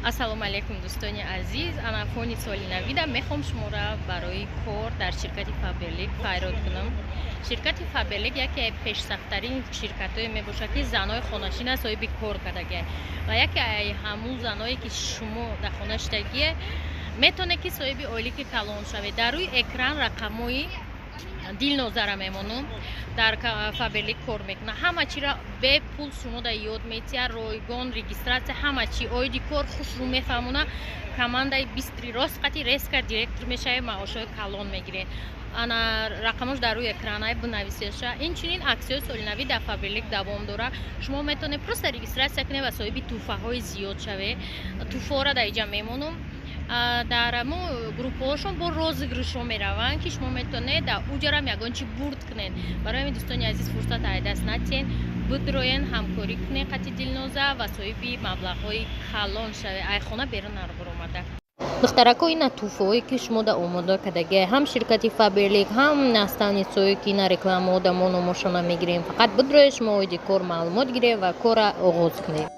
ассалому алайкум дӯстони азиз. Ана фони соли навида мехом шуморо барои кор дар ширкати Faberlic файрод кунам. Ширкати Faberlic яке аз пешсафтарин ширкатое мебошад ки занои хонашина соҳиби кор кардагианд ва яке аз ҳамун заное ки шумо дар хона шудагие метавонед ки соҳиби ойлики калон шавед. Дар рӯи экран рақамҳои дилнозара мемонам дар Faberlic кор мекунам. Ҳама чиро бе пул шумо дар ёд метия, ройгон, регистратсия, ҳама чи оиди кор хушрӯ мефаҳмона. Командаи бистри рост қати резка директор мешавед, маошҳои калон мегиред. ана рақамаш дар рӯи экранай бинависеша. Инчунин аксияи солинавӣ дар Faberlic давом дорад. Шумо метавонед просто регистратсия кунед ва соҳиби туҳфаҳои зиёд шавед. туҳфаҳоро дар инҷа мемонам. дар мо группаҳошон бо розыгрышҳо мераванд ки шумо метавонед дар уҷарам ягон чи бурд кунед. Барои ҳамин дӯстони азиз фурсат аз даст надиҳед, бидроен ҳамкорӣ кунед қати дилноза ва соҳиби маблағҳои калон шавед. аз хона берун наробаромада. духтарако ина туҳфаҳое ки шумо да омода кардагӣ ҳам ширкати Faberlic ҳам настанисое ки ина рекламаҳо да мо номошона мегирем. Фақат бидроед шумо оиди кор маълумот гиред ва корра оғоз кунед.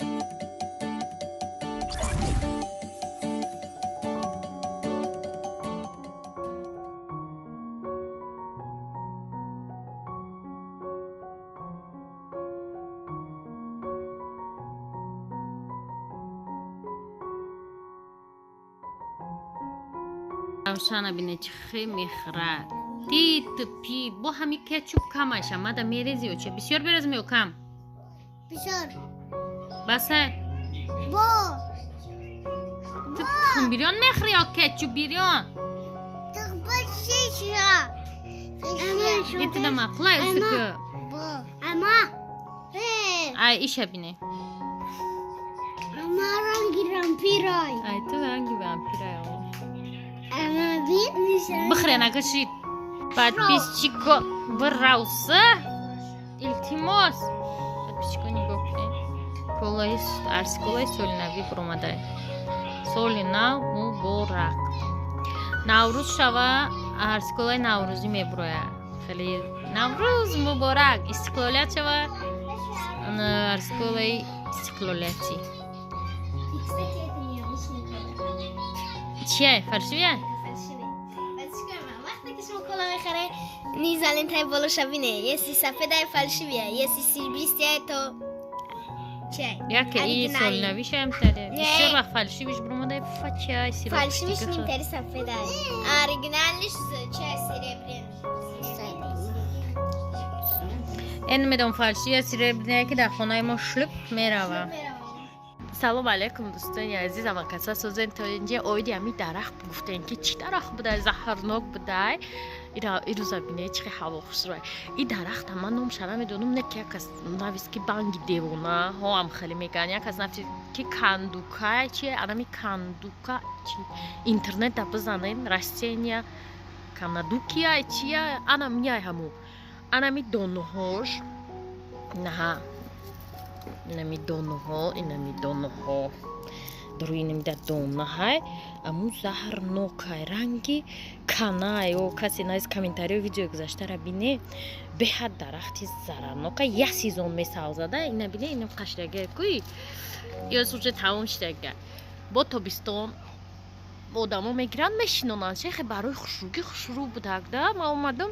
равшана бинед чӣ хеле мехӯрад. Пи бо ҳамин кетчуп камаш амада мерези ё чи бисёр березем ё кам? Бисёр. Баса? Бо. Ту бирён мехӯри ё кетчуп бирён? Тахбашиша. Итида мақлай устуку. Бо. Ама. Ай иша бине. Ама ранги рампирай. Ай ту ранги вампирай. Ама бин нишан. Бихре накашид. Подписчико брауса. Илтимос. Подписчико нигоҳ кунед. Колаи арсиколаи солинавӣ буромадай. Соли нав муборак. Наврӯз шава арсиколаи наврӯзӣ мебурояд. Хеле наврӯз муборак. Истиқлолият шава арсиколаи истиқлолиятӣ. چیه؟ فرشویه؟ وقتی که شما کلا میخره نیزالین تای بالا شبینه یه سی سفید های فلشویه یه سی بیستی تو چه؟ یکی ای سولنویش هم تره بسیار وقت فلشویش برموده فچه های سیره فلشویش نیم تری سفید های اریگنالش چه سیره این میدون فلشویه سیره بینه که در خانه ما شلپ میروه салом алайкум дӯстони азиз. аввал каса созен то инҷа оиди ҳами дарахт гуфтем ки чӣ дарахт будай заҳрнок будай. ирӯза бинед чӣ хеле ҳаво хушрӯй. ин дарахт ман номшара медонам не ки як кас навис ки банги девона ҳо ам хеле мегӯянд. як кас навис ки кандука чи анами кандука чи интернет да бизанед растения канадукия чия ана мияй ҳаму анами донаҳош наҳа инами донаҳо дуруи намида донаҳай аму заҳрнокай ранги канай ё касе наиз комментариё видеои гузаштара бине беҳад дарахти зарарнокай як сезон месавзада ина бине инам қаштагия куи ё сӯча тамом шудага бо тобистон одамо мегиранд мешинонанд шехе барои хушрӯгӣ хушрӯ будагда ман омадам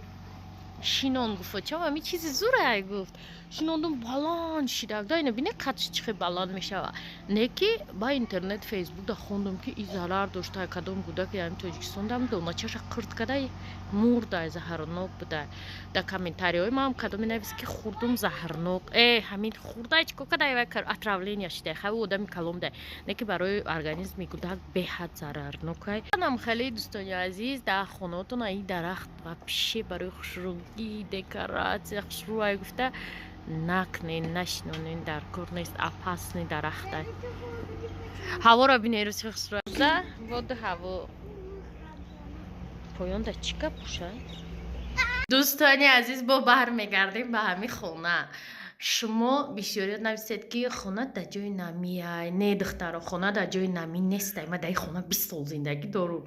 шинон гуфта чам ами чизи зурай гуфт шинондум баланд шидагда ина бине қадш чӣ хеле баланд мешава не ки ба интернет фейсбук да хондум ки и зарар дошта кадом гудаки ами тоҷикистон дам доначаша қирд кадай мурдай заҳрнок будай да комментариҳои ман кадом менавис ки хурдум заҳрнок ҳамин хурдай чӣ ко кадай ва отравления шидай хави одами каломдай не ки барои организми гудак беҳад зарарнокай. манам хеле дӯстони азиз дар хонаотон ин дарахт ва пише барои хушрӯгӣ декоратсия хушрӯай гуфта накнен нашинонен дар кор нест опасный дарахтай. ҳаворо бинед чӣ хушрӯза воду ҳаво поёнда чӣ гап бошад. дӯстони азиз бо бармегардем ба ҳамин хона. шумо бисёрият нависед ки хона дар ҷои намиай не духтаро хона дар ҷои намӣ нестай ма дар ин хона 20 сол зиндагӣ дорум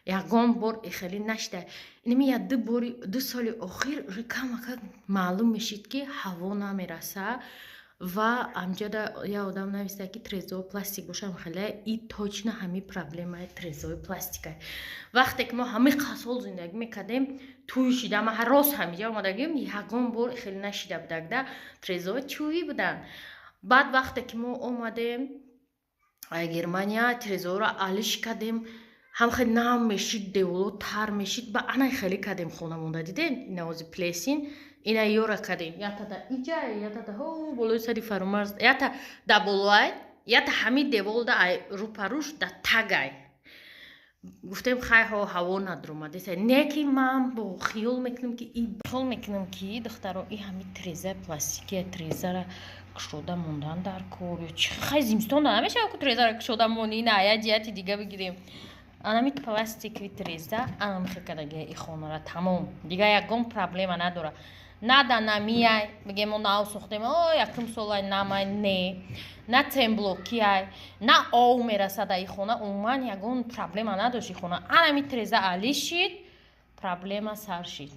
ягон бор хеле нашида инами як ду соли охир камака маълум мешид ки ҳаво намераса ва амҷода я одам нависта ки трезои пластик бошам хеле и точно ҳами проблемаи трезои пластикай. Вақте ки мо ҳами қасол зиндагӣ мекардем туи шида ма рост ҳамиҷа омадагим ягон бор хеле нашида будагда трезои чӯӣ будан. Баъд вақте ки мо омадем Германия трезоро алиш кардем ҳам хеле нам мешид деволо тар мешид ба анай хеле кардем хона монда дидем инаози плесин ина ёра кардем ята да иҷай ята да болои сари фаромарз ята да болоай ята ҳами деволда ай рӯпаруш да тагай гуфтем хайҳо ҳаво надромадеса не ки ман бо хиёл мекунам ки духтаро и ҳами трезаи пластикия трезара кушода мондан дар кор ё чи хай зимистонда намешава ку трезара кушода монӣ ина ая ҷиҳати дига бигирем анами пластикови треза ана мехикадаги и хонара тамом дига ягон проблема надора нада намияй биге мо нав сохтем якум солай намай не на темблокияй на ов мерасада и хона умуман ягон проблема надошт и хона анами треза алишид проблема сар шид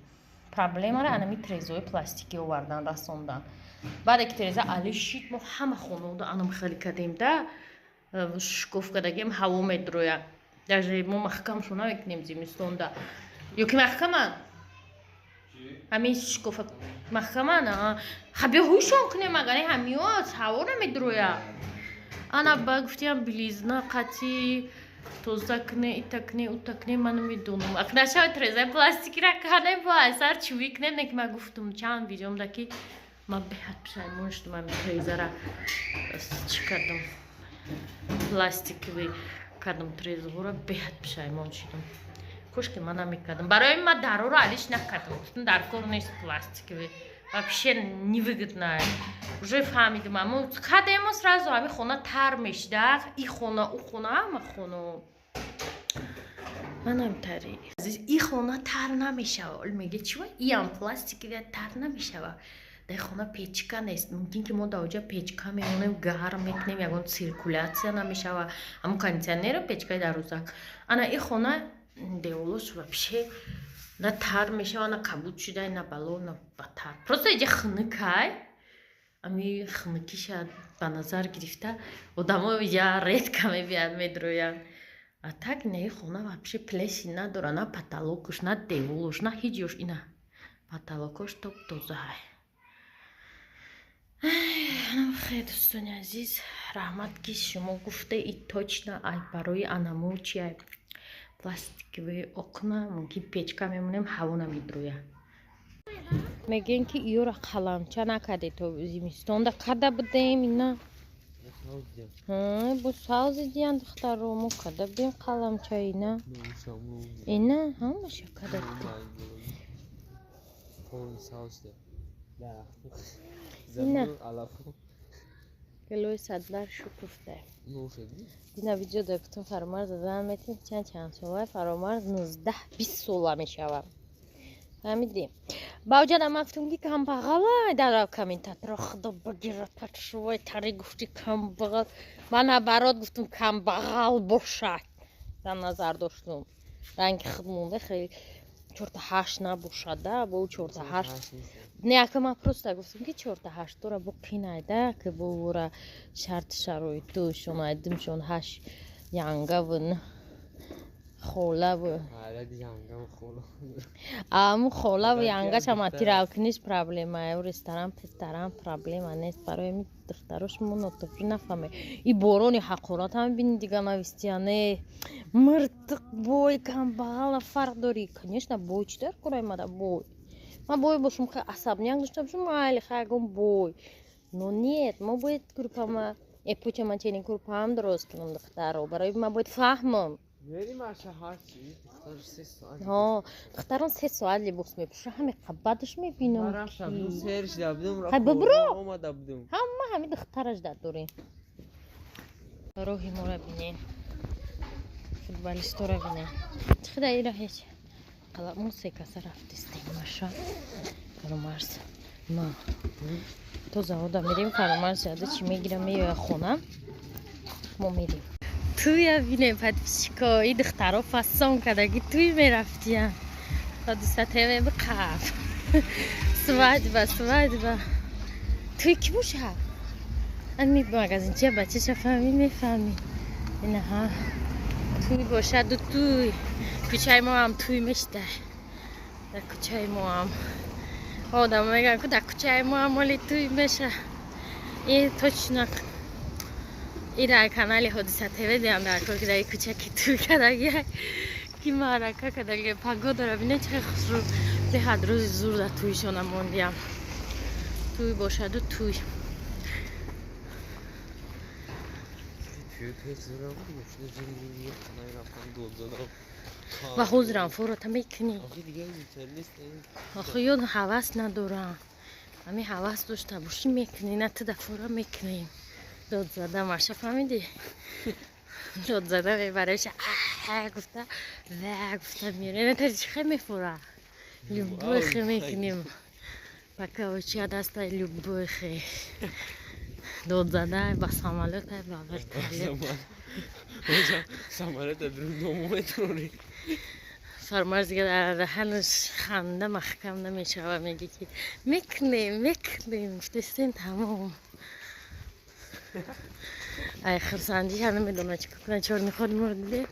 проблемара анами трезои пластикӣ овардан расондан баъде ки треза алишид мо ҳама хонаода анам хеле кардем да шукоф кардагим ҳаво медроя даже мо маҳкамшо намекунем зимистонда ё ки маҳкаман ҳамин шукофа маҳкаман хабиё ҳушон кунем агане ҳамиоз ҳаво намедроя ана ба гуфтиам билизна қатӣ тоза кне ита кне ута кне ман намедонам акнашава трезаи пластикира кане бай сар чӯӣ кне не ки ман гуфтам чанд видеомда ки ман беҳад пушаймон шудам ами трезара чӣ кардам пластикови кардам трезаҳоро беҳад пушаймон шудам кошки ман намекардам барои ман дароро алиш накардам гуфтам дар кор нест пластикови вообще невыгодная уже фаҳмидам амо кадемо сразу ҳами хона тар мешида и хона у хона ҳама хона манам тари и хона тар намешава ол мега чива иам пластикови тар намешава дар хона печка нест мумкин ки мо дар оҷа печка мемонем гарм мекунем ягон циркулятсия намешава ҳамон кондитсионера печкаи дар рӯзак ана и хона деволош вообще на тар мешава на кабуд шудай на бало на батар просто иҷа хнукай ами хнукиша ба назар гирифта одамо иҷа редка мебияд медроянд а так не хона вообще плесин надора на потолокош на деволош на ҳеҷ ҷош ина потолокош топ тозаҳай хеле дӯстони азиз раҳмат ки шумо гуфта и точно ай барои анамо чиай пластикови окна мумкин печка мемонем ҳаво намедроя мегӯем ки иёра қаламча накарде то зимистонда карда будем ина бо савзи диан духтаро мо карда будем қаламча ина ҳамаша карда будем ина гелои садлар шукуфта ина видео дар гуфтам фаромарз задан метин чанд сола фаромарз 19-20 сола мешава фаҳмидӣ бавҷада ман гуфтам ки камбағалай дар комментатора худо багиратад шувой тари гуфти камбағал ман наоборот гуфтам камбағал бошад дар назар доштум ранги худ монда хеле 4-8 набошада бо 4-8 не ака ман просто гуфтам ки 4-8 тора бо қинайда ки бовора шарти шароитушон айдимшон 8 янгавн холаву аму холаву янгачам атиралкиниш проблемае ресторан песторан проблема нест барои ми духтарош мо нотофӣ нафаҳме и борони ҳақорат ҳам бини дига навистияне мыртиқ бой камбағала фарқ дори конечно бой читар курай мада бой ман бой бошам ка асабняк доштам шо майли хайгон бой но нет мо бояд курпама эпуча ман ченин курпаам дорост кунам духтаро барои ман бояд фаҳмам духтарон 3 соат либос мепӯша ҳаме қабадаш мебинам хай бибро ҳама ҳами духтараш дар дорем роҳи мора бинем футболистора бинем худа ира ҳеч мо се каса рафтистем маша фаромарз ма то завода мерем фаромарз яда чӣ мегирам меоя хона мо мерем туя бинем подписчикои духтаро фасон кардаги туй мерафтиян подисатеве биқав свадьба туй ки бошад این مگزینچی بچه چه فهمی میفهمی اینه ها توی باشد و توی کوچه ما هم توی میشته در کوچه ما هم آدم میگن که در کوچه ما هم مالی توی میشه این точно این در کانال حادثه تیوی دیدم در که در کوچه که توی کدگی که معرکه کدگی پگودا رو بینه چه خسرو به حد روز زور در تویشون موندیم توی باشد و توی و حضرم فورتا میکنی آخه یاد حواس ندارم همین حواس داشته باشی میکنی نه تو دفورا میکنی داد زده مرشه فهمیدی داد زده میبرش گفته و گفته میره نه تا چی میفوره لوبوخی میکنیم بکاوچی دست لوبوخی داد زده با سامالوت بابر سامالوت درون 2 متری فرماز دیگه در دهنش خنده محکم نمیشه و میگه که میکنیم فتستین تمام ای خرسندی هم نمیدونه چی کنه چور میخواد مرده